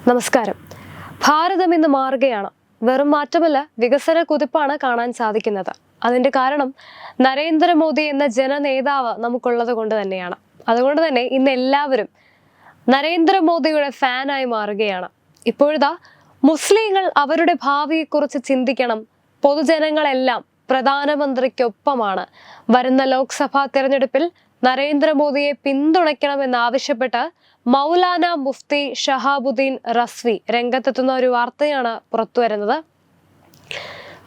നമസ്കാരം. ഭാരതം ഇന്ന് മാറുകയാണ്. വെറും മാറ്റമല്ല, വികസന കുതിപ്പാണ് കാണാൻ സാധിക്കുന്നത്. അതിന്റെ കാരണം നരേന്ദ്രമോദി എന്ന ജനനേതാവ് നമുക്കുള്ളത് കൊണ്ട് തന്നെയാണ്. അതുകൊണ്ട് തന്നെ ഇന്ന് എല്ലാവരും നരേന്ദ്രമോദിയുടെ ഫാനായി മാറുകയാണ്. ഇപ്പോഴിതാ മുസ്ലിങ്ങൾ അവരുടെ ഭാവിയെക്കുറിച്ച് ചിന്തിക്കണം. പൊതുജനങ്ങളെല്ലാം പ്രധാനമന്ത്രിക്കൊപ്പമാണ്. വരുന്ന ലോക്സഭാ തെരഞ്ഞെടുപ്പിൽ നരേന്ദ്രമോദിയെ പിന്തുണയ്ക്കണമെന്നാവശ്യപ്പെട്ട് മൗലാന മുഫ്തി ഷഹാബുദ്ദീൻ റസ്വി രംഗത്തെത്തുന്ന ഒരു വാർത്തയാണ് പുറത്തുവരുന്നത്.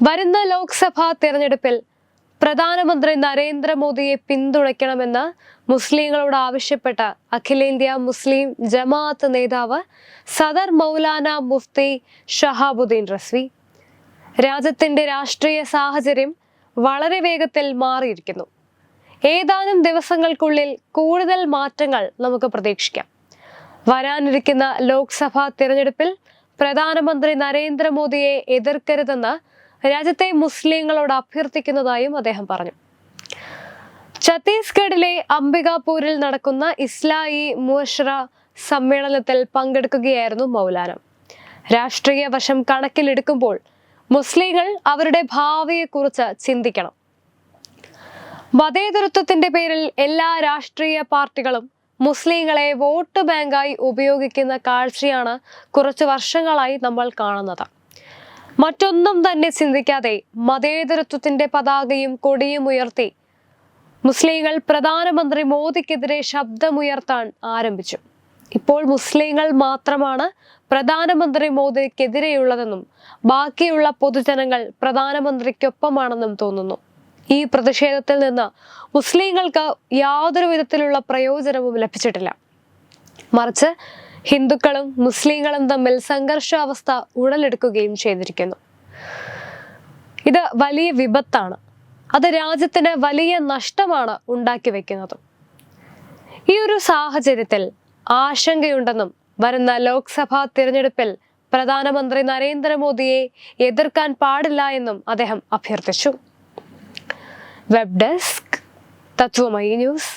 വരുന്ന ലോക്സഭാ തെരഞ്ഞെടുപ്പിൽ പ്രധാനമന്ത്രി നരേന്ദ്രമോദിയെ പിന്തുണയ്ക്കണമെന്ന് മുസ്ലിങ്ങളോട് ആവശ്യപ്പെട്ട അഖിലേന്ത്യാ മുസ്ലിം ജമാഅത്ത് നേതാവ് സദർ മൗലാന മുഫ്തി ഷഹാബുദ്ദീൻ റസ്വി. രാജ്യത്തിന്റെ രാഷ്ട്രീയ സാഹചര്യം വളരെ വേഗത്തിൽ മാറിയിരിക്കുന്നു. ഏതാനും ദിവസങ്ങൾക്കുള്ളിൽ കൂടുതൽ മാറ്റങ്ങൾ നമുക്ക് പ്രതീക്ഷിക്കാം. വരാനിരിക്കുന്ന ലോക്സഭാ തിരഞ്ഞെടുപ്പിൽ പ്രധാനമന്ത്രി നരേന്ദ്രമോദിയെ എതിർക്കരുതെന്ന് രാജ്യത്തെ മുസ്ലിങ്ങളോട് അഭ്യർത്ഥിക്കുന്നതായും അദ്ദേഹം പറഞ്ഞു. ഛത്തീസ്ഗഡിലെ അംബികാപൂരിൽ നടക്കുന്ന ഇസ്ലായി മുഅശ്ശറ സമ്മേളനത്തിൽ പങ്കെടുക്കുകയായിരുന്നു മൗലാന. രാഷ്ട്രീയ വശം കണക്കിലെടുക്കുമ്പോൾ മുസ്ലിങ്ങൾ അവരുടെ ഭാവിയെക്കുറിച്ച് ചിന്തിക്കണം. മതേതരത്വത്തിന്റെ പേരിൽ എല്ലാ രാഷ്ട്രീയ പാർട്ടികളും മുസ്ലിങ്ങളെ വോട്ട് ബാങ്കായി ഉപയോഗിക്കുന്ന കാഴ്ചയാണ് കുറച്ചു വർഷങ്ങളായി നമ്മൾ കാണുന്നത്. മറ്റൊന്നും തന്നെ ചിന്തിക്കാതെ മതേതരത്വത്തിന്റെ പതാകയും കൊടിയും ഉയർത്തി മുസ്ലിങ്ങൾ പ്രധാനമന്ത്രി മോദിക്കെതിരെ ശബ്ദമുയർത്താൻ ആരംഭിച്ചു. ഇപ്പോൾ മുസ്ലിങ്ങൾ മാത്രമാണ് പ്രധാനമന്ത്രി മോദിക്കെതിരെയുള്ളതെന്നും ബാക്കിയുള്ള പൊതുജനങ്ങൾ പ്രധാനമന്ത്രിക്കൊപ്പമാണെന്നും തോന്നുന്നു. ഈ പ്രതിഷേധത്തിൽ നിന്ന് മുസ്ലിങ്ങൾക്ക് യാതൊരു വിധത്തിലുള്ള പ്രയോജനവും ലഭിച്ചിട്ടില്ല. മറിച്ച് ഹിന്ദുക്കളും മുസ്ലിങ്ങളും തമ്മിൽ സംഘർഷാവസ്ഥ ഉടലെടുക്കുകയും ചെയ്തിരിക്കുന്നു. ഇത് വലിയ വിപത്താണ്. അത് രാജ്യത്തിന് വലിയ നഷ്ടമാണ് ഉണ്ടാക്കി വെക്കുന്നത്. ഈ ഒരു സാഹചര്യത്തിൽ ആശങ്കയുണ്ടെന്നും വരുന്ന ലോക്സഭാ തിരഞ്ഞെടുപ്പിൽ പ്രധാനമന്ത്രി നരേന്ദ്രമോദിയെ എതിർക്കാൻ പാടില്ല എന്നും അദ്ദേഹം അഭ്യർത്ഥിച്ചു. Web desk Tatwamayi news.